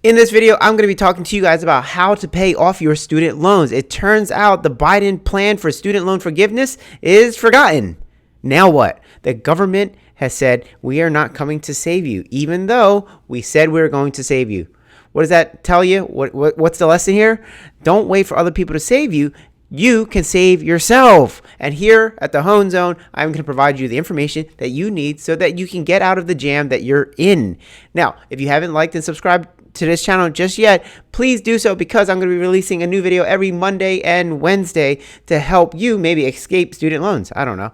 In this video, I'm going to be talking to you guys about how to pay off your student loans. It turns out the Biden plan for student loan forgiveness is forgotten. Now what? The government has said we are not coming to save you, even though we said we were going to save you. What does that tell you? What's the lesson here? Don't wait for other people to save you. You can save yourself. And here at the Hoan Zone, I'm going to provide you the information that you need so that you can get out of the jam that you're in. Now, if you haven't liked and subscribed to this channel just yet, please do so, because I'm going to be releasing a new video every Monday and Wednesday to help you maybe escape student loans. I don't know.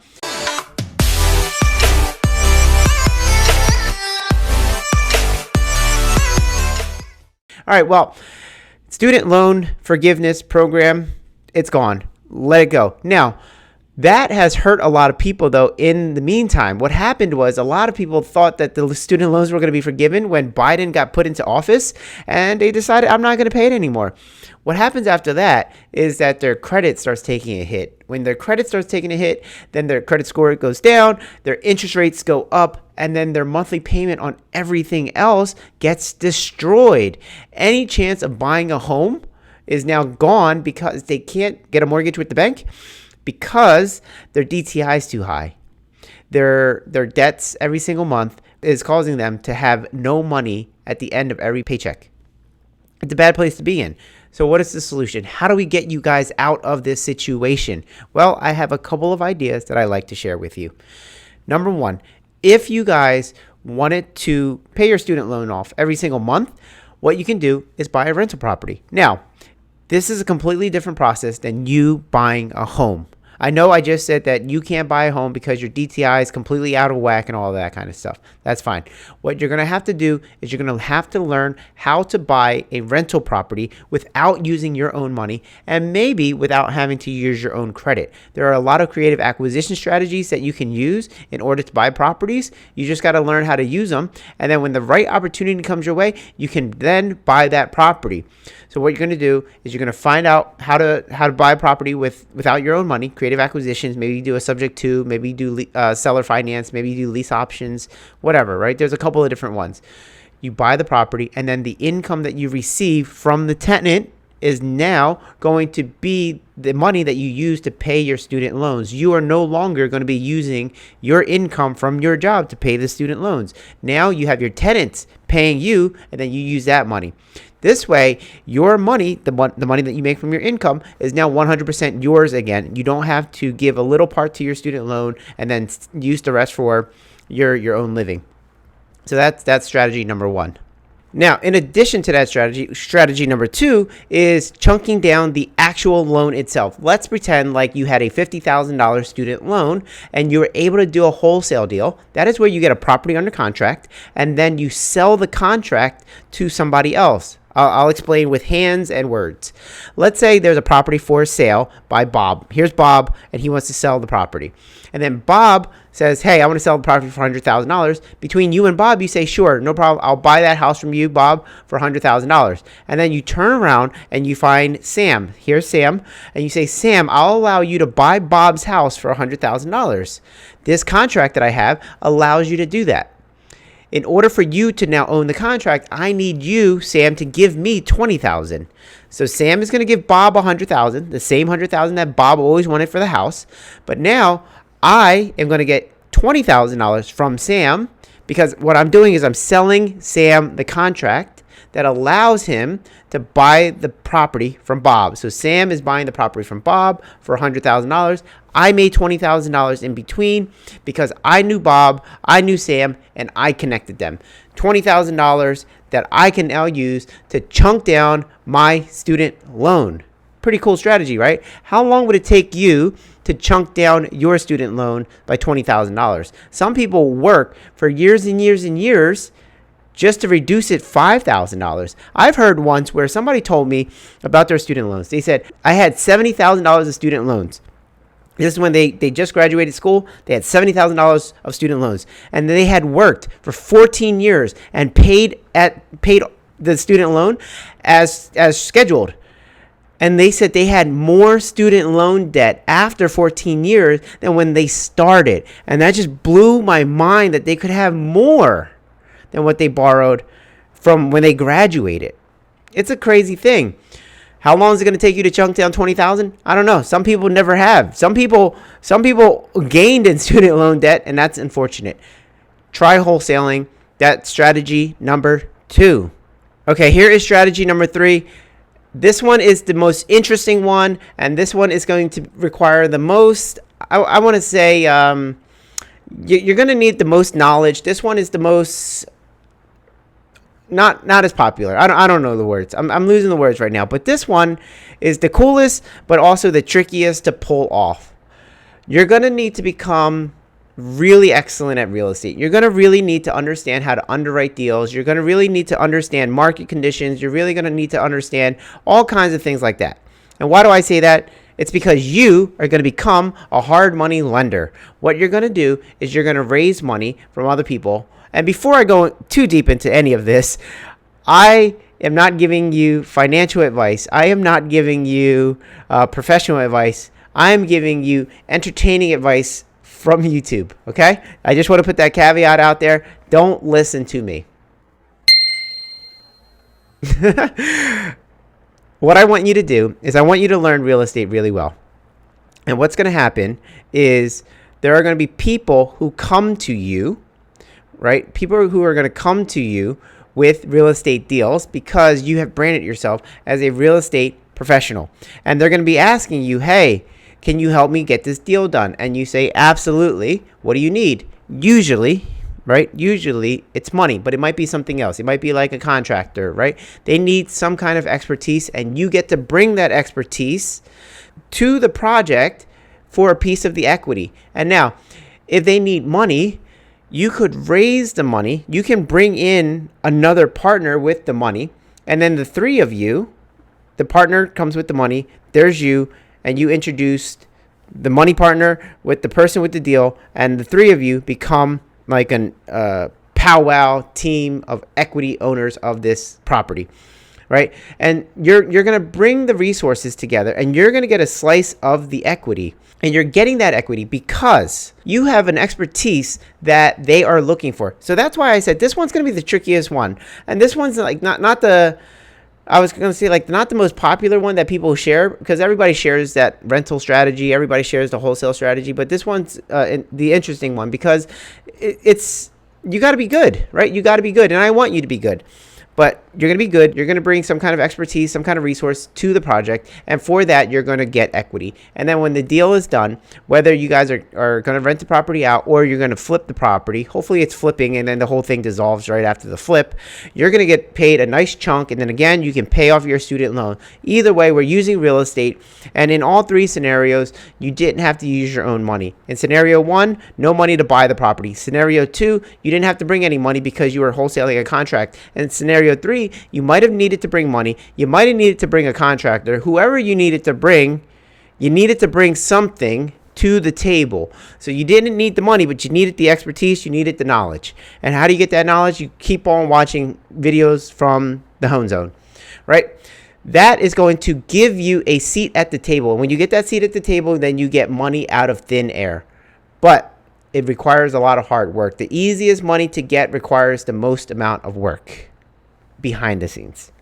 All right, well, student loan forgiveness program, it's gone. Let it go. Now, that has hurt a lot of people, though, in the meantime. What happened was a lot of people thought that the student loans were going to be forgiven when Biden got put into office, and they decided, I'm not going to pay it anymore. What happens after that is that their credit starts taking a hit. When their credit starts taking a hit, then their credit score goes down, their interest rates go up, and then their monthly payment on everything else gets destroyed. Any chance of buying a home is now gone because they can't get a mortgage with the bank, because their DTI is too high. Their debts every single month is causing them to have no money at the end of every paycheck. It's a bad place to be in. So what is the solution? How do we get you guys out of this situation? Well, I have a couple of ideas that I like to share with you. Number one, if you guys wanted to pay your student loan off every single month, what you can do is buy a rental property. Now, this is a completely different process than you buying a home. I know I just said that you can't buy a home because your DTI is completely out of whack and all that kind of stuff. That's fine. What you're going to have to do is you're going to have to learn how to buy a rental property without using your own money, and maybe without having to use your own credit. There are a lot of creative acquisition strategies that you can use in order to buy properties. You just got to learn how to use them. And then when the right opportunity comes your way, you can then buy that property. So what you're going to do is you're going to find out how to buy a property without your own money, creative acquisitions. Maybe you do a subject to, maybe you do seller finance, maybe you do lease options, whatever, right? There's a couple of different ones. You buy the property, and then the income that you receive from the tenant is now going to be the money that you use to pay your student loans. You are no longer going to be using your income from your job to pay the student loans. Now you have your tenants paying you, and then you use that money. This way, your money, the money that you make from your income, is now 100% yours again. You don't have to give a little part to your student loan and then use the rest for your own living. So that's strategy number one. Now, in addition to that strategy number two is chunking down the actual loan itself. Let's pretend like you had a $50,000 student loan and you were able to do a wholesale deal. That is where you get a property under contract and then you sell the contract to somebody else. I'll explain with hands and words. Let's say there's a property for sale by Bob. Here's Bob, and he wants to sell the property. And then Bob says, hey, I want to sell the property for $100,000. Between you and Bob, you say, sure, no problem. I'll buy that house from you, Bob, for $100,000. And then you turn around and you find Sam. Here's Sam. And you say, Sam, I'll allow you to buy Bob's house for $100,000. This contract that I have allows you to do that. In order for you to now own the contract, I need you, Sam, to give me $20,000. So Sam is going to give Bob $100,000, the same $100,000 that Bob always wanted for the house. But now I am going to get $20,000 from Sam, because what I'm doing is I'm selling Sam the contract that allows him to buy the property from Bob. So Sam is buying the property from Bob for $100,000. I made $20,000 in between because I knew Bob, I knew Sam, and I connected them. $20,000 that I can now use to chunk down my student loan. Pretty cool strategy, right? How long would it take you to chunk down your student loan by $20,000? Some people work for years and years and years just to reduce it $5,000. I've heard once where somebody told me about their student loans. They said, I had $70,000 of student loans. This is when they just graduated school. They had $70,000 of student loans. And they had worked for 14 years and paid the student loan as scheduled. And they said they had more student loan debt after 14 years than when they started. And that just blew my mind that they could have more than what they borrowed from when they graduated. It's a crazy thing. How long is it going to take you to chunk down 20,000? I don't know. Some people never have. Some people gained in student loan debt, and that's unfortunate. Try wholesaling. That's strategy number 2. Okay, here is strategy number 3. This one is the most interesting one, and this one is going to require the most, I want to say, you're going to need the most knowledge. This one is the most not as popular. I don't know the words. I'm losing the words right now. But this one is the coolest, but also the trickiest to pull off. You're going to need to become really excellent at real estate. You're going to really need to understand how to underwrite deals. You're going to really need to understand market conditions. You're really going to need to understand all kinds of things like that. And why do I say that? It's because you are going to become a hard money lender. What you're going to do is you're going to raise money from other people. And before I go too deep into any of this, I am not giving you financial advice. I am not giving you professional advice. I am giving you entertaining advice from YouTube, okay? I just want to put that caveat out there. Don't listen to me. What I want you to do is I want you to learn real estate really well. And what's going to happen is there are going to be people who come to you, right? People who are going to come to you with real estate deals because you have branded yourself as a real estate professional. And they're going to be asking you, hey, can you help me get this deal done? And you say, absolutely. What do you need? Usually, right? Usually it's money, but it might be something else. It might be like a contractor, right? They need some kind of expertise, and you get to bring that expertise to the project for a piece of the equity. And now, if they need money, you could raise the money. You can bring in another partner with the money. And then the three of you, the partner comes with the money. There's you. And you introduced the money partner with the person with the deal, and the three of you become like an powwow team of equity owners of this property, right? And you're going to bring the resources together, and you're going to get a slice of the equity. And you're getting that equity because you have an expertise that they are looking for. So that's why I said this one's going to be the trickiest one. And this one's like not the... I was going to say, like, not the most popular one that people share, because everybody shares that rental strategy. Everybody shares the wholesale strategy. But this one's the interesting one because it's you got to be good, right? You got to be good. And I want you to be good. But you're going to be good. You're going to bring some kind of expertise, some kind of resource to the project. And for that, you're going to get equity. And then when the deal is done, whether you guys are going to rent the property out or you're going to flip the property, hopefully it's flipping and then the whole thing dissolves right after the flip, you're going to get paid a nice chunk. And then again, you can pay off your student loan. Either way, we're using real estate. And in all three scenarios, you didn't have to use your own money. In scenario 1, no money to buy the property. Scenario 2, you didn't have to bring any money because you were wholesaling a contract. And scenario 3, you might have needed to bring money. You might have needed to bring a contractor. Whoever you needed to bring, you needed to bring something to the table. So you didn't need the money, but you needed the expertise. You needed the knowledge. And how do you get that knowledge? You keep on watching videos from the Hoan Zone, right? That is going to give you a seat at the table. And when you get that seat at the table, then you get money out of thin air. But it requires a lot of hard work. The easiest money to get requires the most amount of work behind the scenes.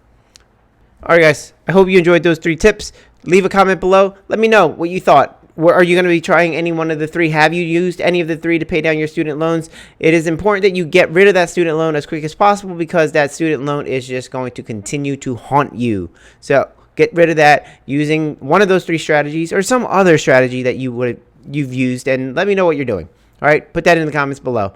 All right, guys, I hope you enjoyed those 3 tips. Leave a comment below. Let me know what you thought. Are you going to be trying any one of the 3? Have you used any of the 3 to pay down your student loans? It is important that you get rid of that student loan as quick as possible because that student loan is just going to continue to haunt you. So get rid of that using one of those 3 strategies or some other strategy that you've used, and let me know what you're doing. All right, put that in the comments below.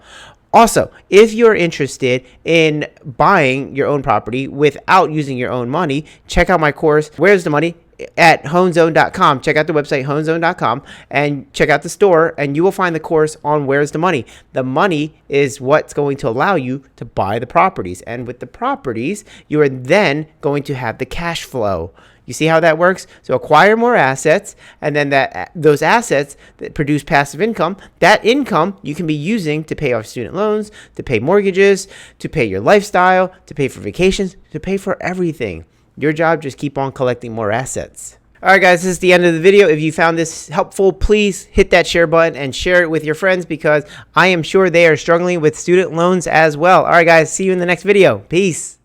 Also, if you're interested in buying your own property without using your own money, check out my course, Where's the Money? At hoanzone.com. Check out the website, hoanzone.com, and check out the store, and you will find the course on Where's the Money. The money is what's going to allow you to buy the properties. And with the properties, you are then going to have the cash flow. You see how that works? So acquire more assets, and then those assets that produce passive income, that income you can be using to pay off student loans, to pay mortgages, to pay your lifestyle, to pay for vacations, to pay for everything. Your job, just keep on collecting more assets. All right, guys, this is the end of the video. If you found this helpful, please hit that share button and share it with your friends because I am sure they are struggling with student loans as well. All right, guys, see you in the next video. Peace.